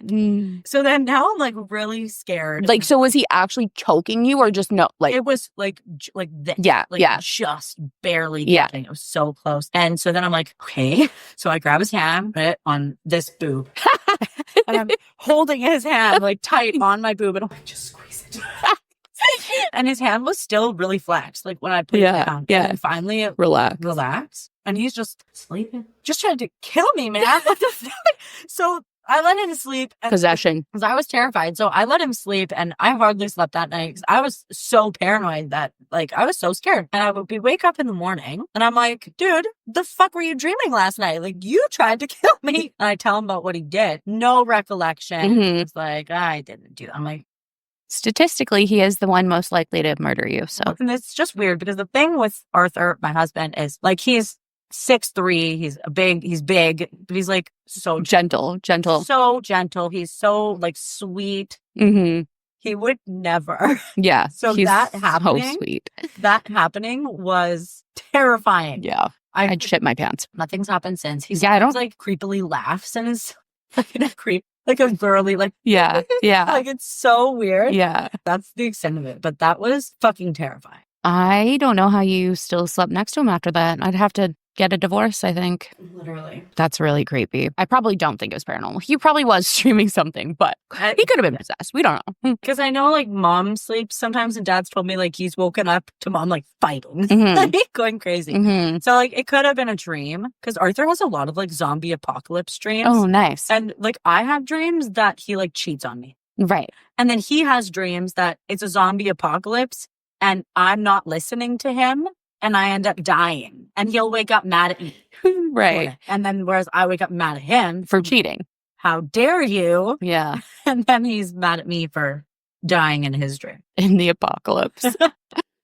So then now I'm like really scared. Like, so was he actually choking you or just no? Like it was like this. Yeah, just barely touching. It was so close. And so then I'm like, okay. So I grab his hand, put it on this boob. And I'm holding his hand like tight on my boob. And I'm like, just squeeze it. And his hand was still really flexed, like when I put it down. Yeah. And finally it relax. And he's just sleeping. Just trying to kill me, man. So I let him sleep. Possession. Because I was terrified. So I let him sleep and I hardly slept that night because I was so paranoid that like I was so scared. And I would wake up in the morning and I'm like, dude, the fuck were you dreaming last night? Like you tried to kill me. And I tell him about what he did. No recollection. It's like, I didn't do that. I'm like, statistically, he is the one most likely to murder you. So, and it's just weird because the thing with Arthur, my husband, is like he's 6'3", he's big, but he's like so gentle, so gentle. He's so like sweet. He would never. Yeah. So he's that happening, so sweet. That happening was terrifying. Yeah. I'd shit my pants. Nothing's happened since. He's like creepily laughs and is like a creep. Like a girly, like yeah. Like it's so weird. Yeah. That's the extent of it. But that was fucking terrifying. I don't know how you still slept next to him after that. I'd have to get a divorce, I think. Literally. That's really creepy. I probably don't think it was paranormal. He probably was streaming something, but he could have been possessed. We don't know. Because I know like mom sleeps sometimes and dad's told me like he's woken up to mom like fighting. Like going crazy. So like it could have been a dream because Arthur has a lot of like zombie apocalypse dreams. Oh, nice. And like I have dreams that he like cheats on me. Right. And then he has dreams that it's a zombie apocalypse and I'm not listening to him. And I end up dying. And he'll wake up mad at me. Right. And then whereas I wake up mad at him. For cheating. How dare you? Yeah. And then he's mad at me for dying in his dream. In the apocalypse.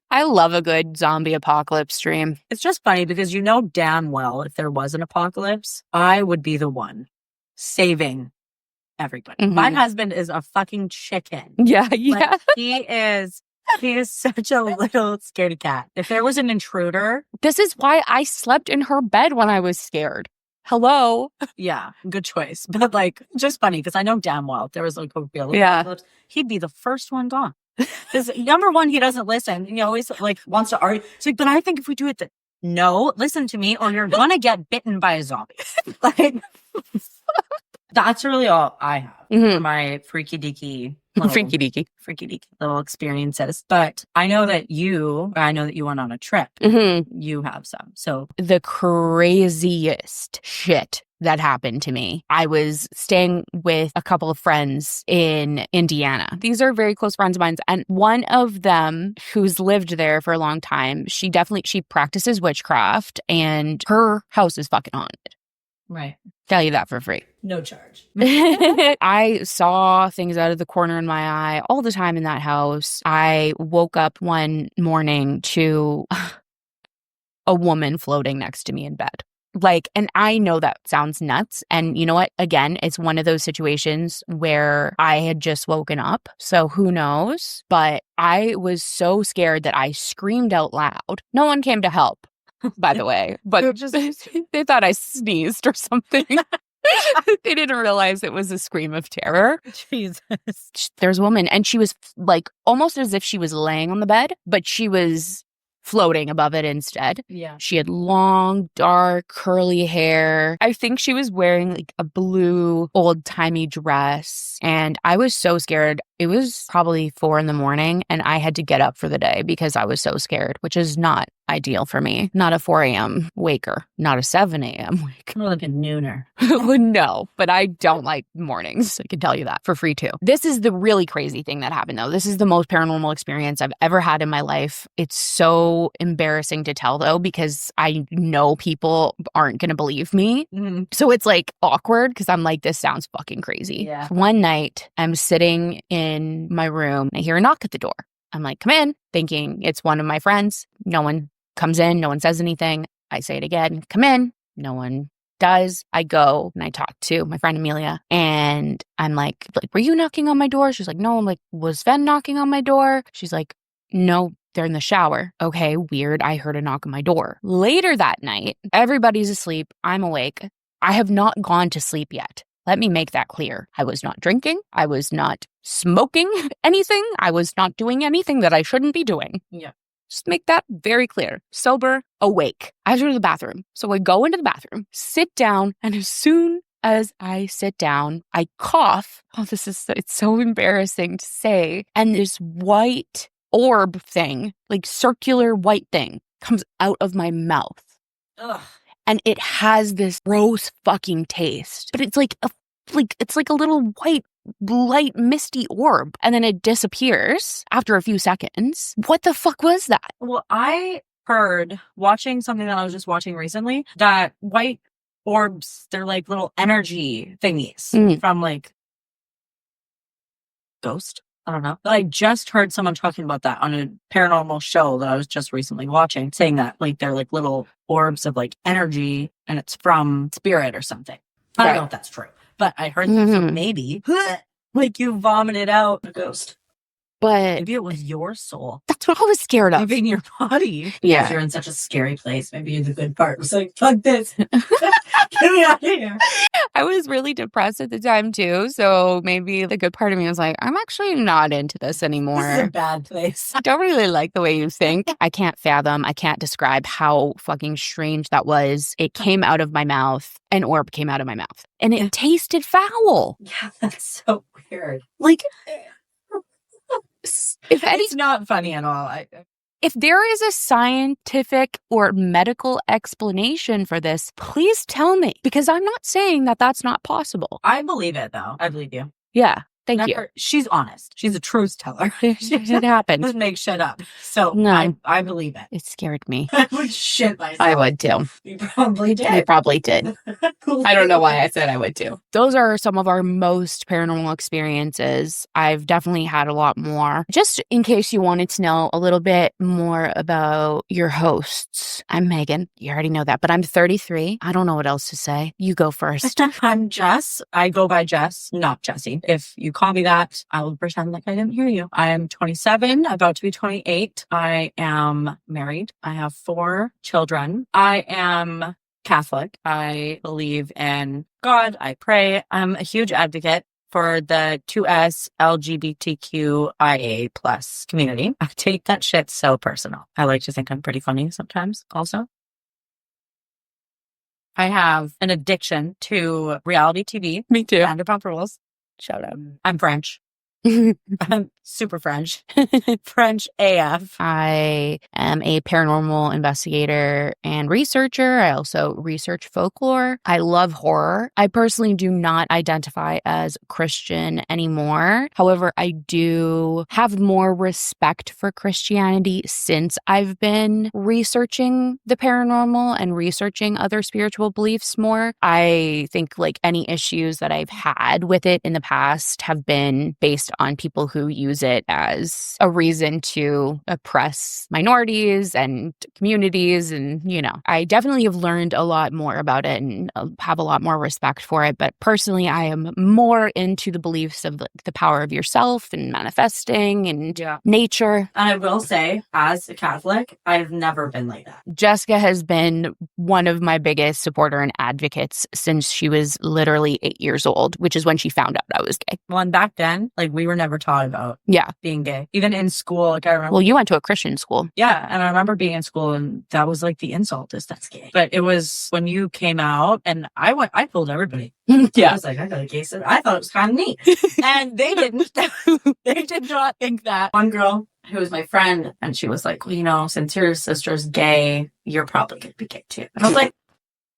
I love a good zombie apocalypse dream. It's just funny because you know damn well if there was an apocalypse, I would be the one saving everybody. My husband is a fucking chicken. Yeah. Like, he is such a little scaredy cat. If there was an intruder. This is why I slept in her bed when I was scared. Hello? Yeah, good choice. But like, just funny because I know damn well if there was like a real apocalypse, he'd be the first one gone. Because number one, he doesn't listen. He always like wants to argue. It's like, but I think if we do it, no, listen to me or you're going to get bitten by a zombie. Like, that's really all I have for my freaky deaky little experiences. But I know that you went on a trip. You have some. So the craziest shit that happened to me. I was staying with a couple of friends in Indiana. These are very close friends of mine. And one of them who's lived there for a long time, she practices witchcraft and her house is fucking haunted. Right. Tell you that for free. No charge. I saw things out of the corner of my eye all the time in that house. I woke up one morning to a woman floating next to me in bed. Like, and I know that sounds nuts. And you know what? Again, it's one of those situations where I had just woken up. So who knows? But I was so scared that I screamed out loud. No one came to help, by the way. But they thought I sneezed or something. They didn't realize it was a scream of terror. Jesus. There's a woman, and she was like almost as if she was laying on the bed, but she was floating above it instead. Yeah. She had long, dark, curly hair. I think she was wearing like a blue, old-timey dress. And I was so scared. It was probably 4 a.m. and I had to get up for the day because I was so scared, which is not ideal for me. Not a 4 a.m. waker, not a 7 a.m. wake. More like a nooner. No, but I don't like mornings. I can tell you that for free too. This is the really crazy thing that happened though. This is the most paranormal experience I've ever had in my life. It's so embarrassing to tell though, because I know people aren't going to believe me. Mm-hmm. So it's like awkward because I'm like, this sounds fucking crazy. Yeah. One night I'm sitting in my room. I hear a knock at the door. I'm like, come in, thinking it's one of my friends. No one comes in. No one says anything. I say it again, come in. No one does. I go and I talk to my friend Amelia and I'm like, were you knocking on my door? She's like, no. I'm like, was Sven knocking on my door? She's like, no, they're in the shower. Okay, weird. I heard a knock on my door. Later that night, everybody's asleep. I'm awake. I have not gone to sleep yet. Let me make that clear. I was not drinking. I was not smoking anything. I was not doing anything that I shouldn't be doing. Yeah. Just make that very clear. Sober, awake. I have to go to the bathroom. So I go into the bathroom, sit down, and as soon as I sit down, I cough. Oh, it's so embarrassing to say. And this white orb thing, like circular white thing, comes out of my mouth. Ugh. And it has this gross fucking taste. But it's like a little white, light, misty orb. And then it disappears after a few seconds. What the fuck was that? Well, I heard watching something that I was just watching recently that white orbs, they're like little energy thingies from like Ghost. I don't know. But I just heard someone talking about that on a paranormal show that I was just recently watching, saying that like they're like little orbs of like energy and it's from spirit or something. I don't know if that's true, but I heard that, so maybe like you vomited out a ghost. But maybe it was your soul. That's what I was scared of. Maybe in your body. Yeah. If you're in such a scary place, maybe the good part was like, fuck this. Get me out of here. I was really depressed at the time too. So maybe the good part of me was like, I'm actually not into this anymore. This is a bad place. I don't really like the way you think. I can't describe how fucking strange that was. It came out of my mouth. An orb came out of my mouth. And it tasted foul. Yeah, that's so weird. Like, it's not funny at all. If there is a scientific or medical explanation for this, please tell me, because I'm not saying that that's not possible. I believe it, though. I believe you. Yeah. Thank you. She's honest. She's a truth teller. It happened. Doesn't make shit up. So no. I believe it. It scared me. I would shit myself. I would too. You probably did. I probably did. I don't know why I said I would too. Those are some of our most paranormal experiences. I've definitely had a lot more. Just in case you wanted to know a little bit more about your hosts. I'm Megan. You already know that, but I'm 33. I don't know what else to say. You go first. I'm Jess. I go by Jess, not Jessie. If you call me that, I will pretend like I didn't hear you. I am 27, about to be 28. I am married. I have 4 children. I am Catholic. I believe in God. I pray. I'm a huge advocate for the 2S LGBTQIA plus community. I take that shit so personal. I like to think I'm pretty funny sometimes also. I have an addiction to reality TV. Me too. Vanderpump Rules. Shout out. I'm French. I'm super French. French AF. I am a paranormal investigator and researcher. I also research folklore. I love horror. I personally do not identify as Christian anymore. However, I do have more respect for Christianity since I've been researching the paranormal and researching other spiritual beliefs more. I think like any issues that I've had with it in the past have been based on people who use it as a reason to oppress minorities and communities. And, you know, I definitely have learned a lot more about it and have a lot more respect for it. But personally, I am more into the beliefs of the power of yourself and manifesting and nature. And I will say, as a Catholic, I've never been like that. Jessica has been one of my biggest supporter and advocates since she was literally 8 years old, which is when she found out I was gay. Well, and back then, like, we were never taught about being gay. Even in school, like, I remember. Well, you went to a Christian school. Yeah, and I remember being in school, and that was like the insult is that's gay. But it was when you came out, and I told everybody. Yeah. I was like, I got a gay sister. I thought it was kind of neat. And they didn't. They did not think that. One girl who was my friend, and she was like, well, you know, since your sister's gay, you're probably going to be gay too. And I was like,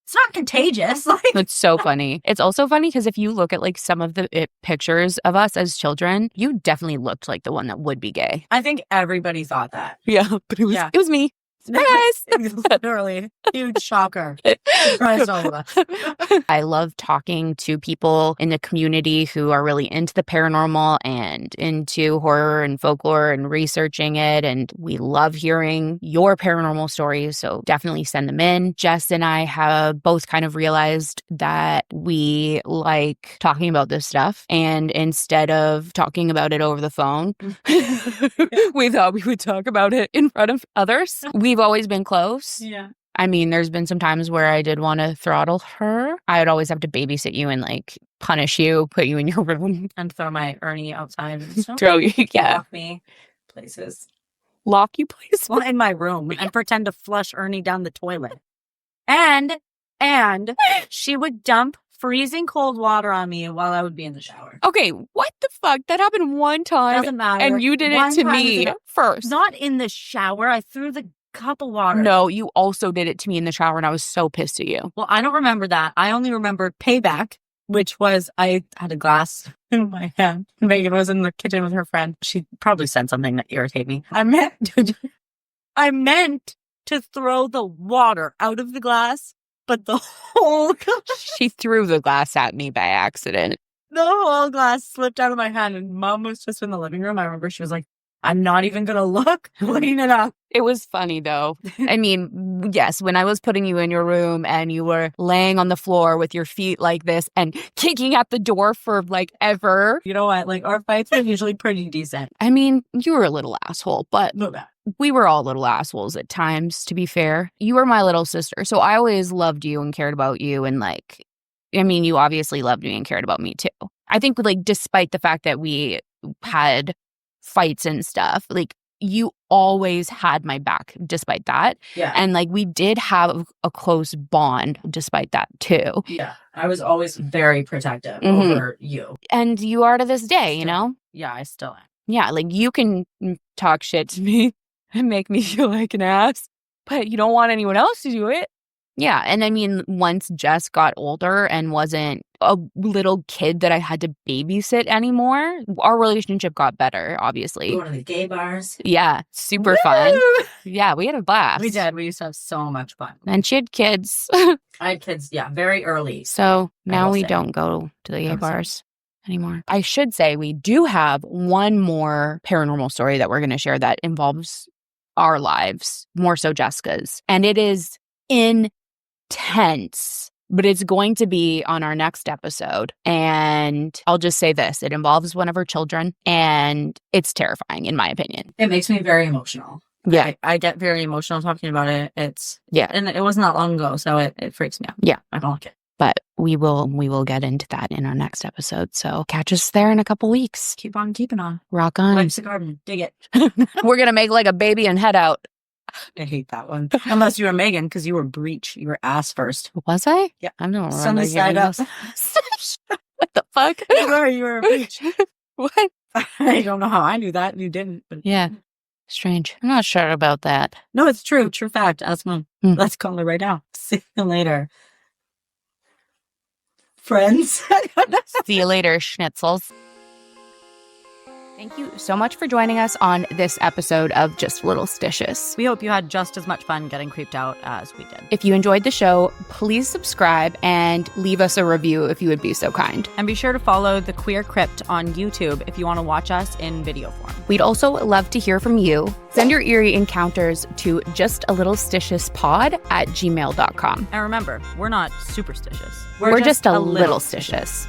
it's not contagious. Like, it's so funny. It's also funny because if you look at like some of the pictures of us as children, you definitely looked like the one that would be gay. I think everybody thought that. Yeah, but it was me. Surprise! Literally. Huge shocker. Surprised all of us. I love talking to people in the community who are really into the paranormal and into horror and folklore and researching it. And we love hearing your paranormal stories. So definitely send them in. Jess and I have both kind of realized that we like talking about this stuff. And instead of talking about it over the phone, we thought we would talk about it in front of others. We've always been close. Yeah. I mean, there's been some times where I did want to throttle her. I would always have to babysit you and like punish you, put you in your room. And throw my Ernie outside and stuff. Throw you, Lock me places. Lock you places? Well, in my room and pretend to flush Ernie down the toilet. And she would dump freezing cold water on me while I would be in the shower. Okay, what the fuck? That happened one time. Doesn't matter. And you did it to me first. Not in the shower. I threw the cup of water. No, you also did it to me in the shower and I was so pissed at you. Well, I don't remember that. I only remember payback, which was I had a glass in my hand. Megan was in the kitchen with her friend. She probably said something that irritated me. I meant to throw the water out of the glass, but the whole glass. She threw the glass at me by accident. The whole glass slipped out of my hand, and Mom was just in the living room. I remember she was like, I'm not even going to look. Clean it up. It was funny, though. I mean, yes, when I was putting you in your room and you were laying on the floor with your feet like this and kicking at the door for like ever. You know what? Like, our fights are usually pretty decent. I mean, you were a little asshole, but No bad. We were all little assholes at times, to be fair. You were my little sister, so I always loved you and cared about you. And like, I mean, you obviously loved me and cared about me too. I think like, despite the fact that we had fights and stuff, like you always had my back despite that. Yeah. And like we did have a close bond despite that too. Yeah. I was always very protective over you. And you are to this day, you know? Yeah, I still am. Yeah, like you can talk shit to me and make me feel like an ass, but you don't want anyone else to do it. Yeah, and I mean, once Jess got older and wasn't a little kid that I had to babysit anymore, our relationship got better, obviously. Going to the gay bars. Yeah, super fun. Yeah, we had a blast. We did. We used to have so much fun. And she had kids. I had kids, very early. So now we don't go to the gay bars anymore. I should say we do have one more paranormal story that we're going to share that involves our lives, more so Jessica's. And it is intense, but it's going to be on our next episode. And I'll just say this, it involves one of her children and it's terrifying in my opinion. It makes me very emotional. Yeah. I get very emotional talking about it. Yeah. And it wasn't that long ago, so it freaks me out. Yeah. I don't like it. But we will get into that in our next episode. So catch us there in a couple weeks. Keep on keeping on. Rock on. Life's a garden. Dig it. We're going to make like a baby and head out. I hate that one. Unless you were Megan, because you were breech. You were ass first. Was I? Yeah. I don't remember. Sunny side up. What the fuck? You were a breech. What? I don't know how I knew that and you didn't. But... Yeah. Strange. I'm not sure about that. No, it's true. True fact. Ask Mom. Let's call her right now. See you later. Friends. See you later, schnitzels. Thank you so much for joining us on this episode of Just a Little Stitious. We hope you had just as much fun getting creeped out as we did. If you enjoyed the show, please subscribe and leave us a review if you would be so kind. And be sure to follow The Queer Crypt on YouTube if you want to watch us in video form. We'd also love to hear from you. Send your eerie encounters to justalittlestitiouspod@gmail.com. And remember, we're not superstitious. We're just a little stitious.